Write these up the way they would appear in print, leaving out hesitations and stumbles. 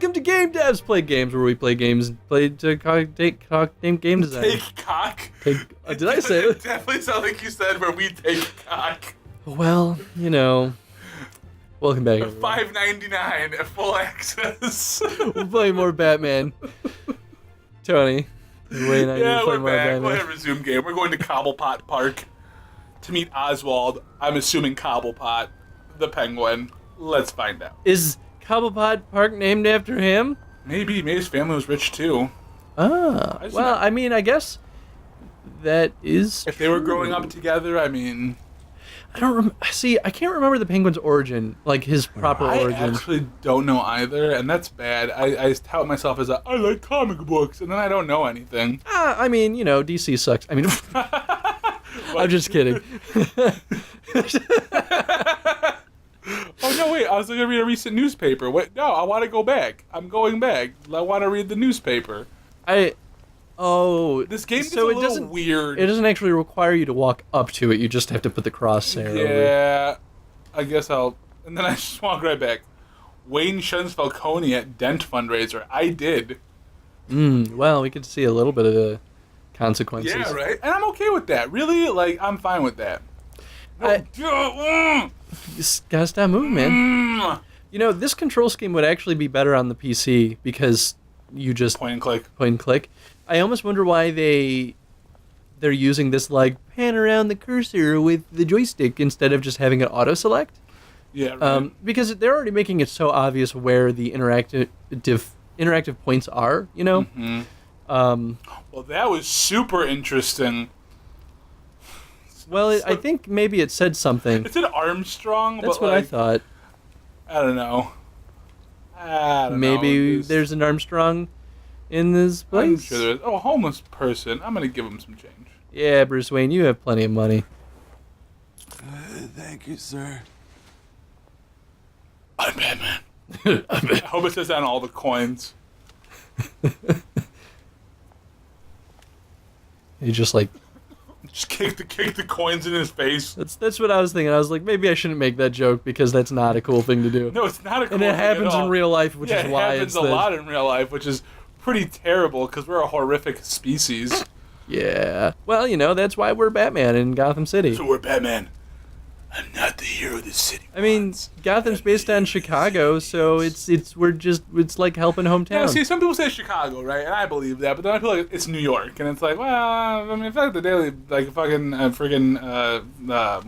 Welcome to Game Devs. Play games where we play games. Play to take game design. Take cock. Did I say it? it? It definitely sounds like you said where we take cock. Well, you know. Welcome back. Everyone. $5.99 at full access. We'll play more Batman. Tony. Wait, yeah, we're back. We'll resume game. We're going to Cobblepot Park to meet Oswald. I'm assuming Cobblepot, the penguin. Let's find out. Is Cobblepot Park named after him? Maybe his family was rich too. Ah, well, I mean, I guess that is if they were growing up together, I mean... I don't see, I can't remember the penguin's origin, like his proper origin. I actually don't know either, and that's bad. I tout myself as I like comic books, and then I don't know anything. I mean, you know, DC sucks. I mean, I'm just kidding. Oh, no, wait, I was going to read a recent newspaper. Wait, no, I want to go back. I'm going back. I want to read the newspaper. This game is a little weird. It doesn't actually require you to walk up to it. You just have to put the crosshair over. Yeah, I guess I'll... And then I just walk right back. Wayne shuns Falcone at Dent fundraiser. I did. Well, we could see a little bit of the consequences. Yeah, right? And I'm okay with that. Really? Like, I'm fine with that. You just gotta stop moving, man. You know, this control scheme would actually be better on the PC because you just... Point and click. Point and click. I almost wonder why they're using this, like, pan around the cursor with the joystick instead of just having it auto-select. Yeah, right. Because they're already making it so obvious where the interactive points are, you know? Mm-hmm. Well, that was super interesting. Well, I think maybe it said something. It said Armstrong, That's but what I thought. I don't know. Maybe there's an Armstrong in this place? I'm sure there is. Oh, a homeless person. I'm going to give him some change. Yeah, Bruce Wayne, you have plenty of money. Thank you, sir. I'm Batman. I hope it says that on all the coins. He just like... Just kick the coins in his face. That's what I was thinking. I was like, maybe I shouldn't make that joke because that's not a cool thing to do. No, it's not a cool thing. thing And it happens at all. in real life, which is why it happens a lot in real life, which is pretty terrible because we're a horrific species. Yeah. Well, you know, that's why we're Batman in Gotham City. So we're Batman. I'm not the hero of the city. I mean, Gotham's based on Chicago, so it's like helping hometown. Yeah, see, some people say Chicago, right? And I believe that, but then I feel like it's New York, and it's like, well, I mean, I feel like the daily, like fucking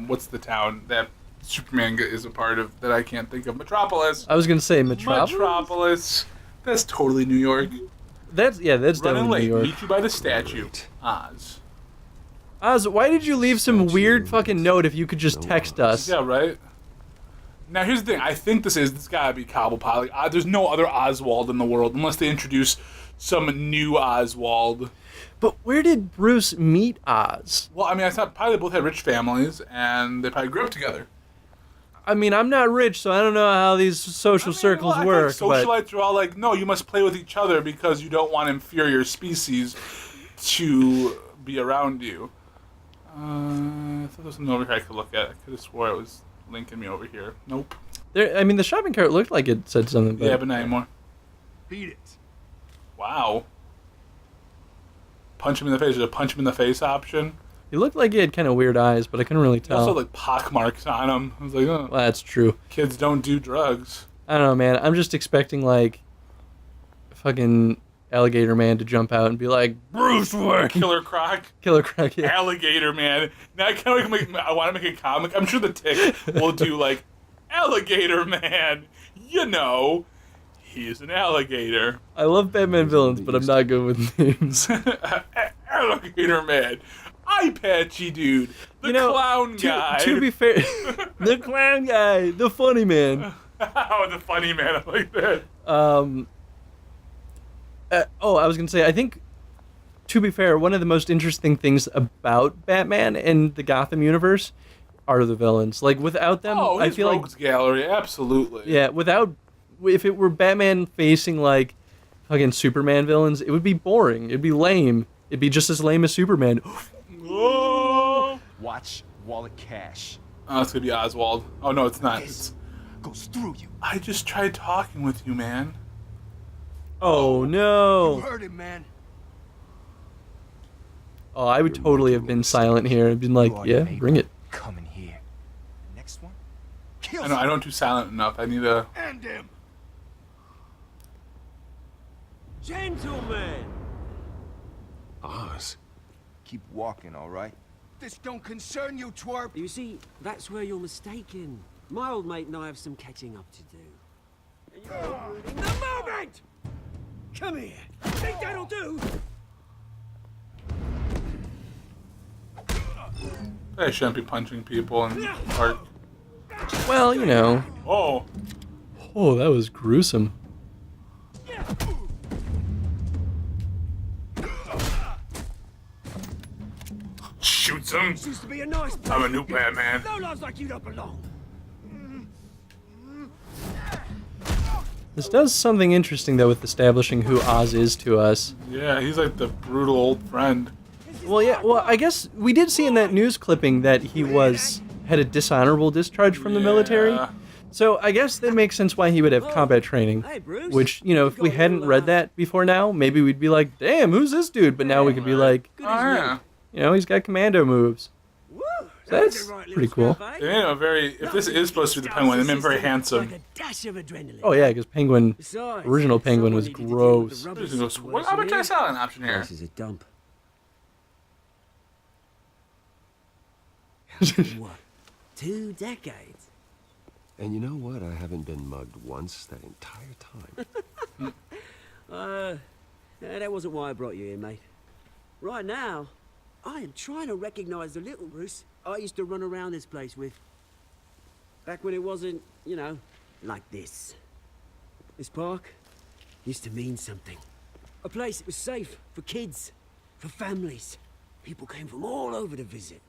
what's the town that Superman is a part of that I can't think of? Metropolis. I was gonna say Metropolis. Metropolis. That's totally New York. That's definitely late. New York. Meet you by the statue, Oz. Oz, why did you leave some weird fucking note if you could just text us? Yeah, right? Now, here's the thing. I think this gotta be Cobblepot. Like, there's no other Oswald in the world unless they introduce some new Oswald. But where did Bruce meet Oz? Well, I mean, I thought probably they both had rich families, and they probably grew up together. I mean, I'm not rich, so I don't know how these social circles work. I think socialites are all like, no, you must play with each other because you don't want inferior species to be around you. I thought there was something over here I could look at. I could have swore it was linking me over here. Nope. I mean, the shopping cart looked like it said something. Yeah, but not anymore. Beat it. Wow. Punch him in the face. There's a punch him in the face option. He looked like he had kind of weird eyes, but I couldn't really tell. He also had, like, pock marks on him. I was like, oh. Well, that's true. Kids don't do drugs. I don't know, man. I'm just expecting, like, fucking Alligator Man to jump out and be like, Bruce Wayne! Killer Croc. Killer Croc, yeah. Alligator Man. Now I want to make a comic. I'm sure the Tick will do, like, Alligator Man. You know, he's an alligator. I love Batman villains, but I'm not good with names. Alligator Man. Eye patchy dude. The clown guy. To be fair, the clown guy. The funny man. Oh, the funny man. I like that. I was going to say, I think, to be fair, one of the most interesting things about Batman and the Gotham universe are the villains. Like, without them, I feel rogues gallery, absolutely. Yeah, if it were Batman facing, like, fucking Superman villains, it would be boring. It'd be lame. It'd be just as lame as Superman. Oh! Watch Wallet Cash. Oh, it's going to be Oswald. Oh, no, it's not. This goes through you. I just tried talking with you, man. Oh You no! heard him, man. Oh, I would totally have been silent here and been like, You are yeah, your neighbor. bring it. Come in here. Next one. Kill I don't do silent enough. I need a. End him. Gentlemen! Oz. Keep walking, all right? This don't concern you, twerp. You see, that's where you're mistaken. My old mate and I have some catching up to do. And you're ruining the moment! Come here. Think that'll do? I shouldn't be punching people in park. Well, you know. Oh, Oh, that was gruesome. shoots him. Used to be a nice place. I'm a new Batman. No lives like you don't belong. This does something interesting, though, with establishing who Oz is to us. Yeah, he's like the brutal old friend. Well, yeah, well, I guess we did see in that news clipping that he had a dishonorable discharge from the military. Yeah. So I guess that makes sense why he would have combat training. Hey, Bruce. Which, you know, if we hadn't read that before now, maybe we'd be like, damn, who's this dude? But now we could be like, Good Oh as new. yeah. you know, he's got commando moves. Woo, That's was a right pretty little cool. scrap, eh? They made him a very. If this is supposed to be the Penguin, they made him very handsome. Like a dash of adrenaline. Oh, yeah, because Penguin, Besides, original Penguin someone was needed to deal with the gross. rubbish What? situation How about here. I sell an option here? This is a dump. What? 2 decades? And you know what? I haven't been mugged once that entire time. That wasn't why I brought you here, mate. Right now, I am trying to recognize the little Bruce I used to run around this place with. Back when it wasn't, you know, like this. This park used to mean something. A place that was safe for kids, for families. People came from all over to visit.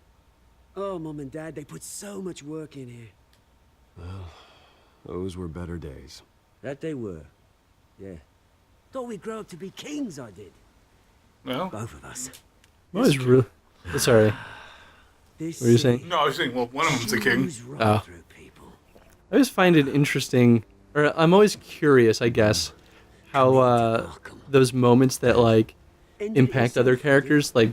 Oh, Mum and Dad, they put so much work in here. Those were better days. That they were. Yeah. Thought we'd grow up to be kings, I did. Well, Both of us. What was really... Sorry. This What were you city saying? no, I was saying, well, one of them's a king. chews right Oh. through people. I always find it interesting, or I'm always curious, I guess, how those moments that, like, impact other characters, like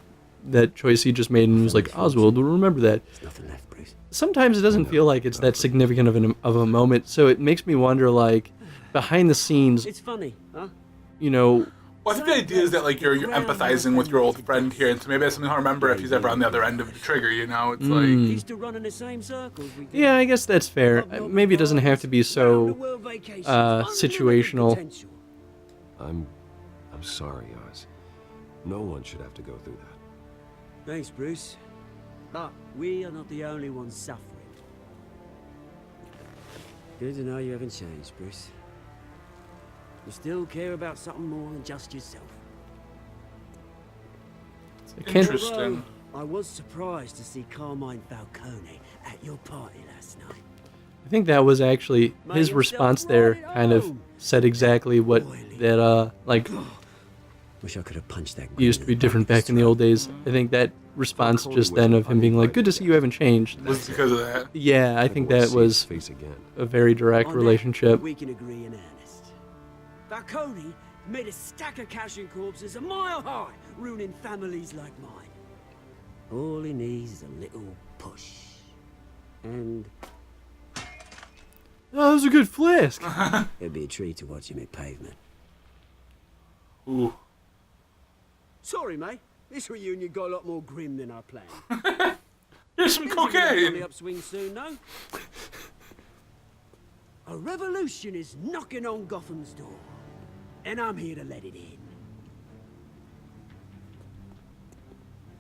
that choice he just made and was like, Oswald will remember that. There's nothing left, Bruce. Sometimes it doesn't feel like it's that significant of a moment, so it makes me wonder, like, behind the scenes, It's funny, huh? you know, Well, I think the idea is that like you're empathizing with your old friend here, and so maybe that's something I'll remember if he's ever on the other end of the trigger. You know, it's like Used to run in the same circles we did. yeah, I guess that's fair. Maybe it doesn't have to be Round the so world vacations, situational. unlimited potential. I'm sorry, Oz. No one should have to go through that. Thanks, Bruce. But we are not the only ones suffering. Good to know you haven't changed, Bruce. You still care about something more than just yourself. I can't, interesting. Although, I was surprised to see Carmine Falcone at your party last night. I think that was actually Mate, his yourself response right there at kind of home. said exactly what that like Wish I could have punched that. used to be different back in the old days. I think that response just then of him being like, good to see you haven't changed. was because of that. Yeah, I think that see his was face again. a very direct On that, relationship. We can agree in earnest. Falcone made a stack of cash and corpses a mile high, ruining families like mine. All he needs is a little push. And Oh, that was a good flisk. it'd be a treat to watch him hit pavement. Ooh, Sorry, mate. This reunion got a lot more grim than I planned. here's some Things are gonna be on the cocaine. upswing soon, no? A revolution is knocking on Gotham's door, and I'm here to let it in.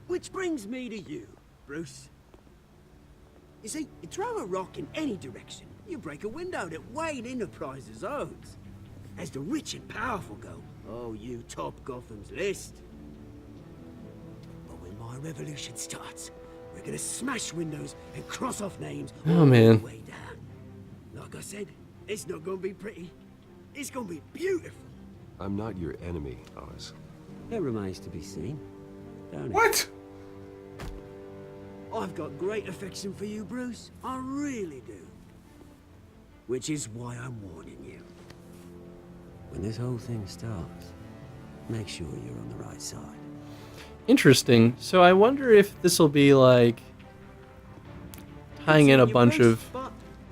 Which brings me to you, Bruce. You see, you throw a rock in any direction, you break a window that Wayne Enterprises owns. As the rich and powerful go, oh, you top Gotham's list. But when my revolution starts, we're gonna smash windows and cross off names Oh, all man. the way down. Like I said, it's not gonna be pretty. It's gonna be beautiful. I'm not your enemy, Oz. It remains to be seen, don't it? What? I've got great affection for you, Bruce. I really do. Which is why I'm warning you. when this whole thing starts, make sure you're on the right side. Interesting. So I wonder if this will be like tying in a bunch of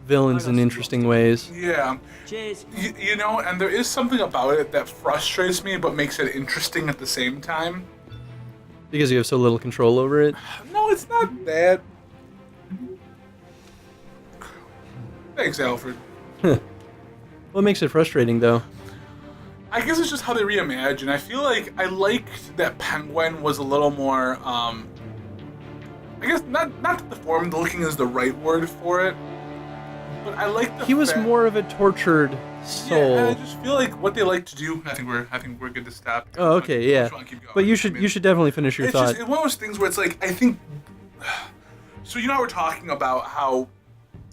villains in interesting ways. Yeah. Cheers. You know, and there is something about it that frustrates me but makes it interesting at the same time. Because you have so little control over it. No, it's not that. Thanks, Alfred. What makes it frustrating, though? I guess it's just how they reimagine. I feel like I liked that Penguin was a little more, I guess not that deformed looking is the right word for it, but I like the He was fact- more of a tortured Yeah, soul. and I just feel like what they like to do. I think we're good to stop. Oh, okay, yeah. I just wanna keep going. But you I mean, should definitely finish your it's thought. just it's one of those things where it's like I think. So you know we're talking about how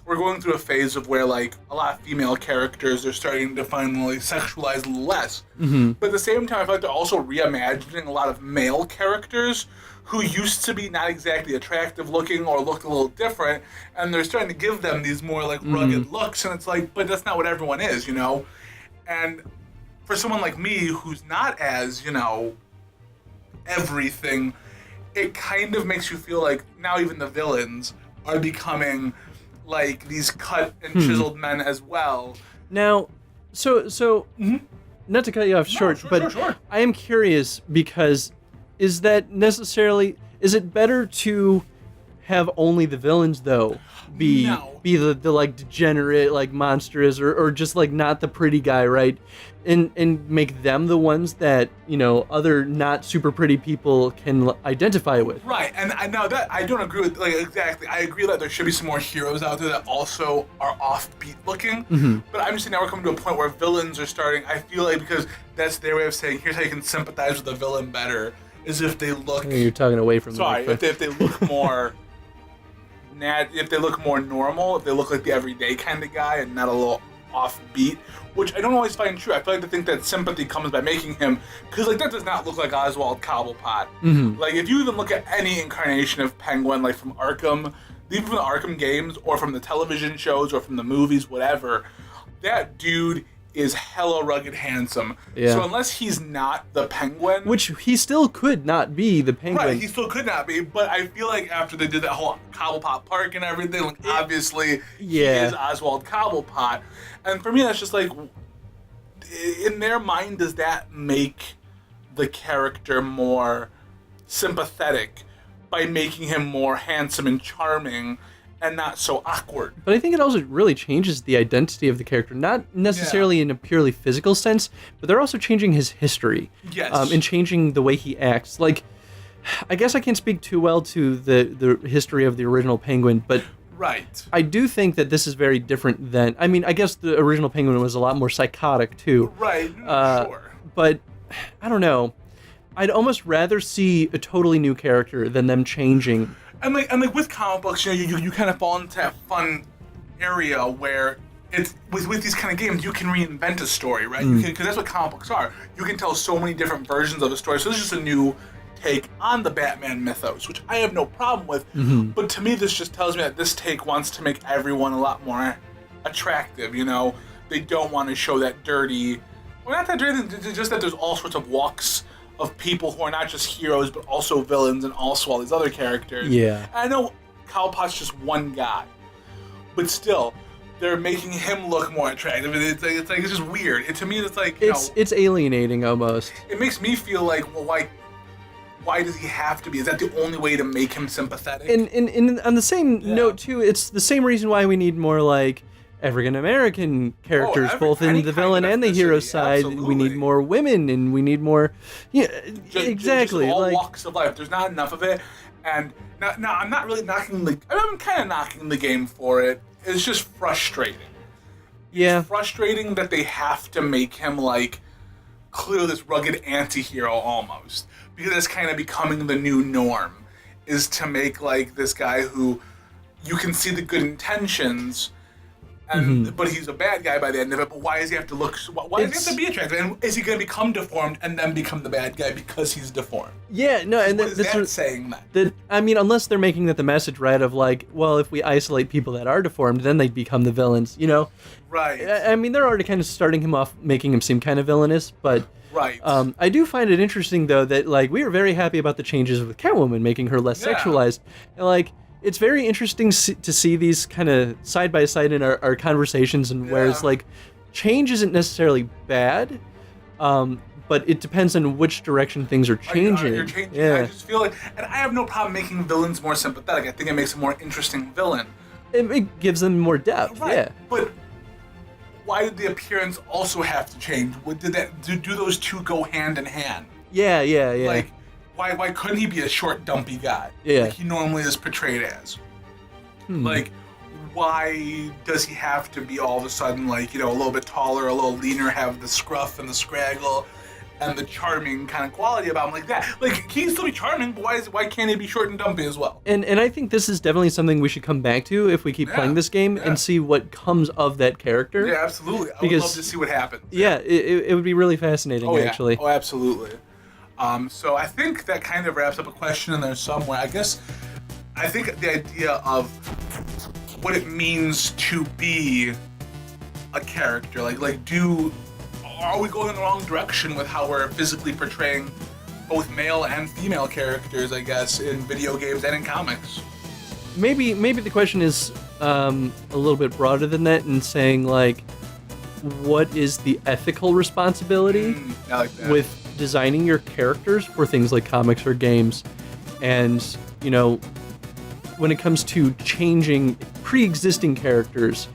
we're going through a phase of where like a lot of female characters are starting to finally sexualize a little less. Mm-hmm. But at the same time, I feel like they're also reimagining a lot of male characters who used to be not exactly attractive looking or looked a little different, and they're starting to give them these more like rugged looks, and it's like, but that's not what everyone is, you know? And for someone like me who's not as, you know, everything, it kind of makes you feel like now even the villains are becoming like these cut and chiseled men as well. Now, so not to cut you off short, but sure. I am curious because is it better to have only the villains though be No. the like degenerate like monstrous or just like not the pretty guy, right? And make them the ones that, you know, other not super pretty people can identify with. Right, and I know that I don't agree with like exactly. I agree that there should be some more heroes out there that also are offbeat looking. But I'm just saying now we're coming to a point where villains are starting. I feel like because that's their way of saying here's how you can sympathize with the villain better is if they look. You're talking away from Sorry, the if they look more. If they look more normal, if they look like the everyday kind of guy and not a little offbeat, which I don't always find true. I feel like they think that sympathy comes by making him, because like that does not look like Oswald Cobblepot. Like if you even look at any incarnation of Penguin, like from Arkham, even from the Arkham games or from the television shows or from the movies, whatever, that dude is hella rugged handsome. Yeah. So unless he's not the Penguin, which he still could not be the Penguin. right, he still could not be, but I feel like after they did that whole Cobblepot Park and everything, like obviously he Yeah. is Oswald Cobblepot. And for me, that's just like, in their mind, does that make the character more sympathetic by making him more handsome and charming and not so awkward? But I think it also really changes the identity of the character, not necessarily in a purely physical sense, but they're also changing his history. Yes. And changing the way he acts. Like, I guess I can't speak too well to the history of the original Penguin, but Right. I do think that this is very different than... I mean, I guess the original Penguin was a lot more psychotic, too. Right, sure. But, I don't know. I'd almost rather see a totally new character than them changing. And like with comic books, you know, you kind of fall into that fun area where it's with these kind of games you can reinvent a story, right? You can, because that's what comic books are. You can tell so many different versions of a story. So this is just a new take on the Batman mythos, which I have no problem with. But to me, this just tells me that this take wants to make everyone a lot more attractive. You know, they don't want to show that dirty, well, not that dirty, just that there's all sorts of walks of people who are not just heroes but also villains and also all these other characters. Yeah. And I know Cobblepot's just one guy, but still, they're making him look more attractive. It's just weird. To me, it's like It's alienating almost. it makes me feel like, well, why does he have to be? Is that the only way to make him sympathetic? And on the same note too, it's the same reason why we need more like African American characters, both in any the kind villain of and the hero ethnicity, side. We absolutely. need more women, and we need more. Yeah, exactly. Just all like, walks of life. There's not enough of it, and now I'm not really knocking the. I'm kind of knocking the game for it. It's just frustrating. yeah, Frustrating that they have to make him like clearly this rugged anti-hero almost, because that's kind of becoming the new norm, is to make like this guy who you can see the good intentions, and but he's a bad guy by the end of it. But why does he have to look? Why does he have to be attractive? And is he going to become deformed and then become the bad guy because he's deformed? Yeah, no, and What is that saying then? that I mean, unless they're making that the message, right, of like, well, if we isolate people that are deformed, then they become the villains, you know? Right. I mean, they're already kind of starting him off, making him seem kind of villainous, but Right. I do find it interesting, though, that, like, we were very happy about the changes with Catwoman, making her less Yeah. sexualized. And, like, it's very interesting to see these kind of side by side in our conversations, and where it's Yeah. like, change isn't necessarily bad, but it depends on which direction things are changing. You're changing. Yeah. I just feel like, and I have no problem making villains more sympathetic. I think it makes a more interesting villain. It gives them more depth, Right. yeah. But why did the appearance also have to change? What did that do those two go hand in hand? Yeah. Like, why couldn't he be a short, dumpy guy? Yeah. Like he normally is portrayed as. Like, why does he have to be all of a sudden, like, you know, a little bit taller, a little leaner, have the scruff and the scraggle and the charming kind of quality about him like that? Like, he can still be charming, but why can't he be short and dumpy as well? And I think this is definitely something we should come back to if we keep playing this game, and see what comes of that character. Yeah, absolutely. I would Because- love to see what happens. Yeah, it would be really fascinating, Oh, yeah. actually. Oh, absolutely. So I think that kind of wraps up a question in there somewhere. I think the idea of what it means to be a character, are we going in the wrong direction with how we're physically portraying both male and female characters, I guess, in video games and in comics? Maybe the question is a little bit broader than that, and saying, like, what is the ethical responsibility I like that. with designing your characters for things like comics or games? And, you know, when it comes to changing pre-existing characters,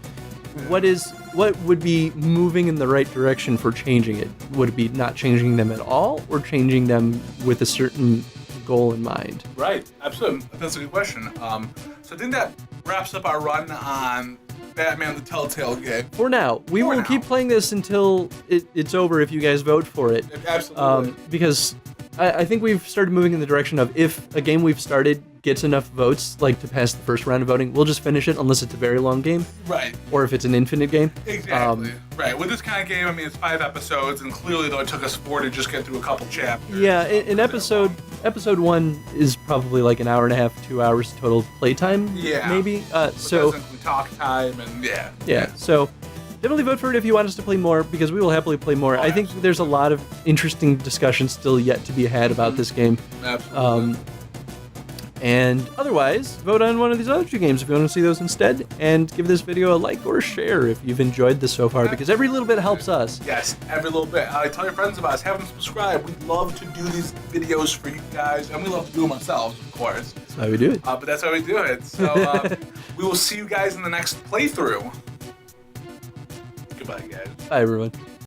what would be moving in the right direction for changing it? Would it be not changing them at all, or changing them with a certain goal in mind? Right, absolutely. That's a good question. So I think that wraps up our run on Batman the Telltale game. For now, we For will now. keep playing this until it's over if you guys vote for it. Absolutely. Because I think we've started moving in the direction of, if a game we've started gets enough votes, like, to pass the first round of voting, we'll just finish it unless it's a very long game, Right. or if it's an infinite game. Exactly. Right. With this kind of game, I mean, it's 5 episodes, and clearly, though, it took us 4 to just get through a couple chapters. Yeah, in episode 1 is probably like an hour and a half, 2 hours total playtime. Yeah. Maybe. But So doesn't include talk time, and yeah. So definitely vote for it if you want us to play more, because we will happily play more. I think there's a lot of interesting discussions still yet to be had about this game. Absolutely. And otherwise, vote on one of these other 2 games if you want to see those instead, and give this video a like or a share if you've enjoyed this so far, because every little bit helps us. Yes, every little bit. Tell your friends about us. Have them subscribe. We love to do these videos for you guys, and we love to do them ourselves, of course. That's how we do it. But that's how we do it. So we will see you guys in the next playthrough. Goodbye, guys. Bye, everyone.